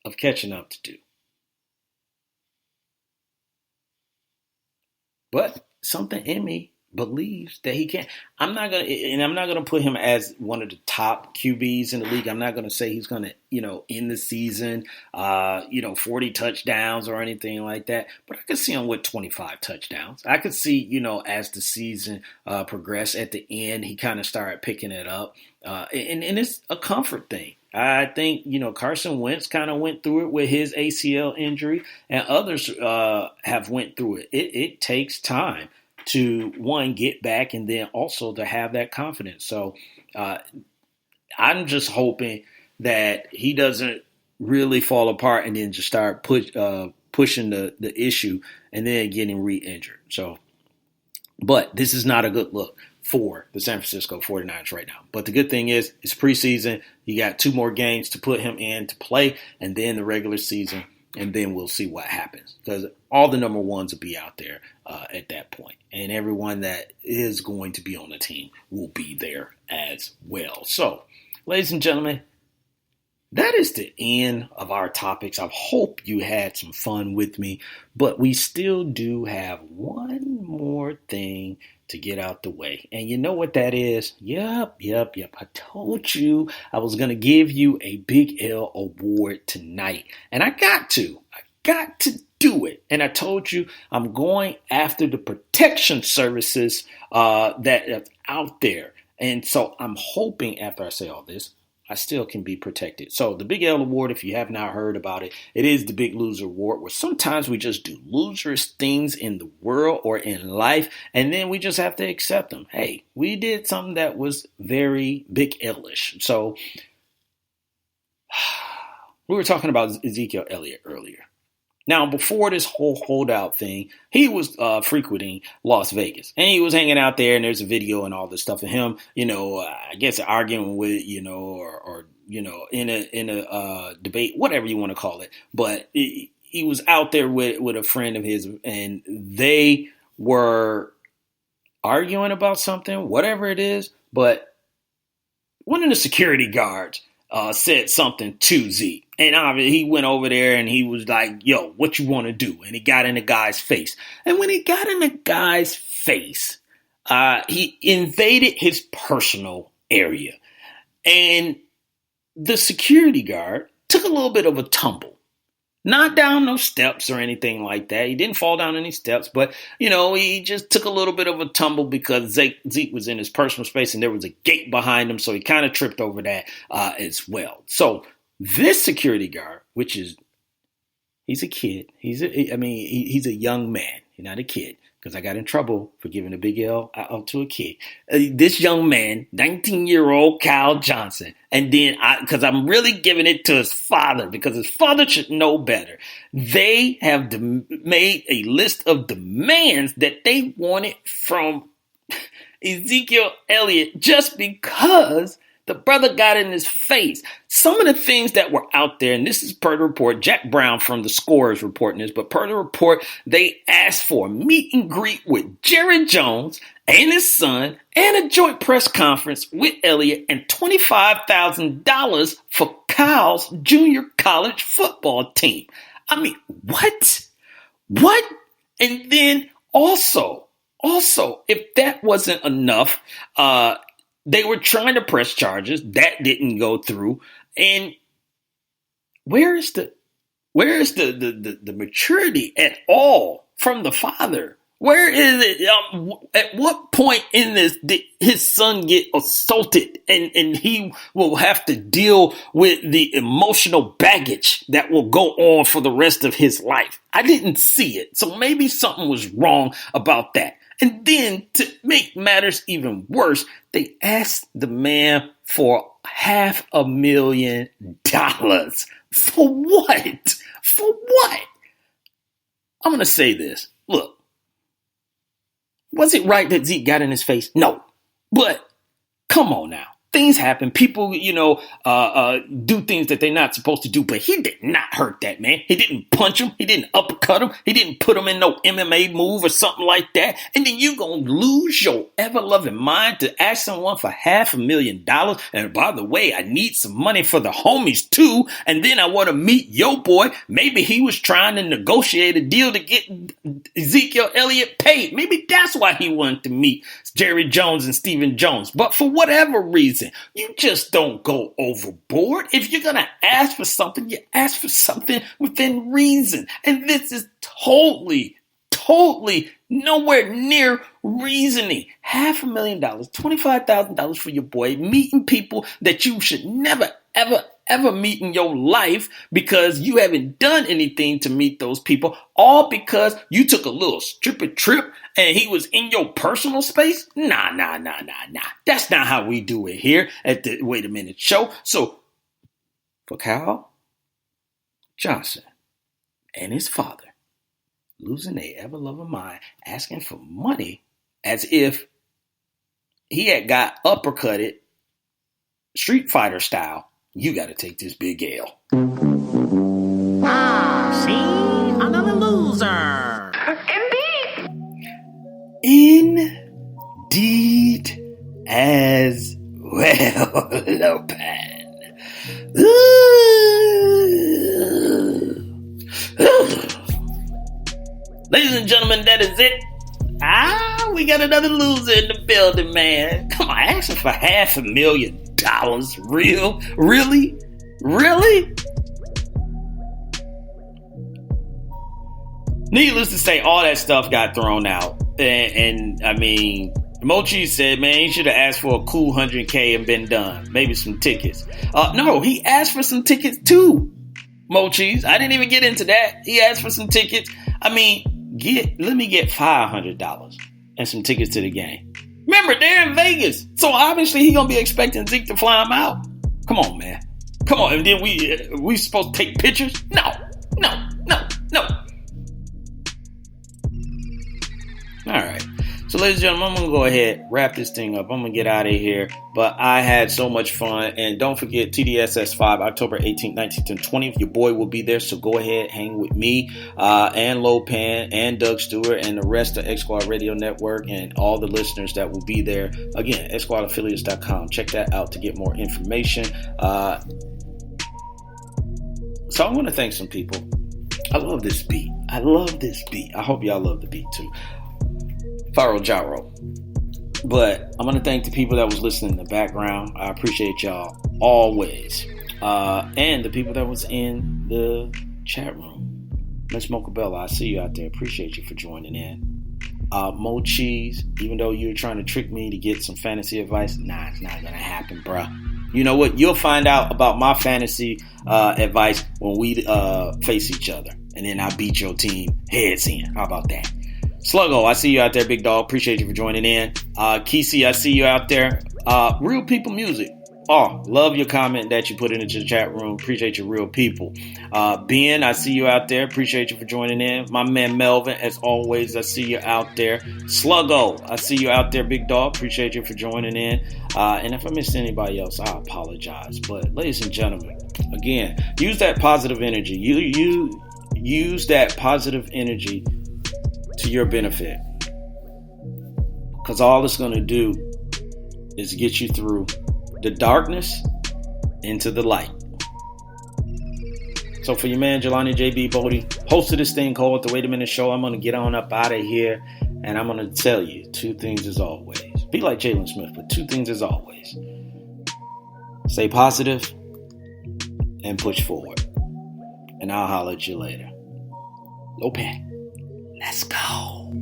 of catching up to do. But something in me believes that he can. I'm not gonna put him as one of the top QBs in the league. I'm not gonna say he's gonna, end the season, 40 touchdowns or anything like that. But I could see him with 25 touchdowns. I could see, as the season progressed at the end, he kind of started picking it up, and it's a comfort thing. I think, Carson Wentz kind of went through it with his ACL injury, and others have went through it. It takes time to, one, get back, and then also to have that confidence. So I'm just hoping that he doesn't really fall apart and then just start pushing the issue and then getting re-injured. So, but this is not a good look for the San Francisco 49ers right now. But the good thing is it's preseason. You got 2 more games to put him in to play, and then the regular season, and then we'll see what happens. Because all the number ones will be out there at that point. And everyone that is going to be on the team will be there as well. So, ladies and gentlemen, that is the end of our topics. I hope you had some fun with me. But we still do have one more thing to get out the way. And you know what that is? Yep. I told you I was going to give you a Big L award tonight. And I got to do it. And I told you I'm going after the protection services that are out there. And so I'm hoping after I say all this, I still can be protected. So the Big L Award, if you have not heard about it, it is the Big Loser Award, where sometimes we just do loserous things in the world or in life, and then we just have to accept them. Hey, we did something that was very Big L-ish. So we were talking about Ezekiel Elliott earlier. Now, before this whole holdout thing, he was frequenting Las Vegas, and he was hanging out there, and there's a video and all this stuff of him, I guess arguing with, or in a debate, whatever you want to call it. But he was out there with a friend of his, and they were arguing about something, whatever it is. But one of the security guards said something to Zeke. And he went over there and he was like, yo, what you want to do? And he got in the guy's face. And when he got in the guy's face, he invaded his personal area. And the security guard took a little bit of a tumble. Not down no steps or anything like that. He didn't fall down any steps, but, he just took a little bit of a tumble because Zeke was in his personal space and there was a gate behind him. So he kind of tripped over that as well. So this security guard, he's a kid. He's a young man. He's not a kid. Because I got in trouble for giving a Big L out to a kid. This young man, 19-year-old Kyle Johnson, and then because I'm really giving it to his father, because his father should know better. They have made a list of demands that they wanted from Ezekiel Elliott just because the brother got in his face. Some of the things that were out there, and this is per the report, Jack Brown from the Score is reporting this, but per the report, they asked for a meet and greet with Jerry Jones and his son and a joint press conference with Elliott and $25,000 for Kyle's junior college football team. I mean, what? What? And then also, if that wasn't enough, they were trying to press charges. That didn't go through. And where is the maturity at all from the father? Where is it? At what point in this did his son get assaulted and he will have to deal with the emotional baggage that will go on for the rest of his life? I didn't see it. So maybe something was wrong about that. And then to make matters even worse, they asked the man for $500,000. For what? For what? I'm going to say this. Look, was it right that Zeke got in his face? No. But come on now. things happen. People, do things that they're not supposed to do, but he did not hurt that man. He didn't punch him. He didn't uppercut him. He didn't put him in no MMA move or something like that. And then you gonna lose your ever-loving mind to ask someone for $500,000. And by the way, I need some money for the homies too. And then I want to meet your boy. Maybe he was trying to negotiate a deal to get Ezekiel Elliott paid. Maybe that's why he wanted to meet Jerry Jones and Stephen Jones. But for whatever reason, you just don't go overboard. If you're going to ask for something, you ask for something within reason. And this is totally nowhere near reasoning. $500,000, $25,000 for your boy, meeting people that you should never, ever meet in your life because you haven't done anything to meet those people, all because you took a little stripper trip and he was in your personal space? Nah. That's not how we do it here at the Wait a Minute show. So, for Kyle Johnson and his father losing their ever-loving mind, asking for money as if he had got uppercutted Street Fighter style, you got to take this big L. See? Another loser. Indeed as well, Lopan. Ladies and gentlemen, that is it. We got another loser in the building, man. Come on, asking for $500,000. Really? Needless to say, all that stuff got thrown out. And I mean, Mochi said, man, he should have asked for a cool $100K and been done. Maybe some tickets. No, he asked for some tickets too, Mochis. I didn't even get into that. He asked for some tickets. I mean, let me get $500 and some tickets to the game. Remember, they're in Vegas. So obviously he gonna be expecting Zeke to fly him out. Come on, man. Come on. And then we supposed to take pictures? No. All right. So, ladies and gentlemen, I'm going to go ahead, wrap this thing up. I'm going to get out of here. But I had so much fun. And don't forget, TDSS 5, October 18th, 19th, and 20th. Your boy will be there. So go ahead, hang with me and Lopan and Doug Stewart and the rest of X Squad Radio Network and all the listeners that will be there. Again, xsquadaffiliates.com. Check that out to get more information. So I want to thank some people. I love this beat. I hope y'all love the beat too. Faro Gyro. But I'm going to thank the people that was listening in the background. I appreciate y'all always. And the people that was in the chat room. Miss Mocabella, I see you out there. Appreciate you for joining in. Mo Cheese, even though you're trying to trick me to get some fantasy advice, nah, it's not going to happen, bruh. You know what? You'll find out about my fantasy advice when we face each other. And then I beat your team heads in. How about that? Sluggo, I see you out there, big dog. Appreciate you for joining in. Kesey, I see you out there. Real People Music. Oh, love your comment that you put into the chat room. Appreciate you, real people. Ben, I see you out there. Appreciate you for joining in. My man Melvin, as always, I see you out there. Sluggo, I see you out there, big dog. Appreciate you for joining in. And if I missed anybody else, I apologize. But ladies and gentlemen, again, use that positive energy. You use that positive energy to your benefit, because all it's going to do is get you through the darkness into the light. So for your man Jelani JB Bodie, host of this thing called The Wait a Minute Show, I'm going to get on up out of here, and I'm going to tell you two things as always. Be like Jalen Smith, but two things as always. Stay positive and push forward. And I'll holler at you later. Lopan. Let's go.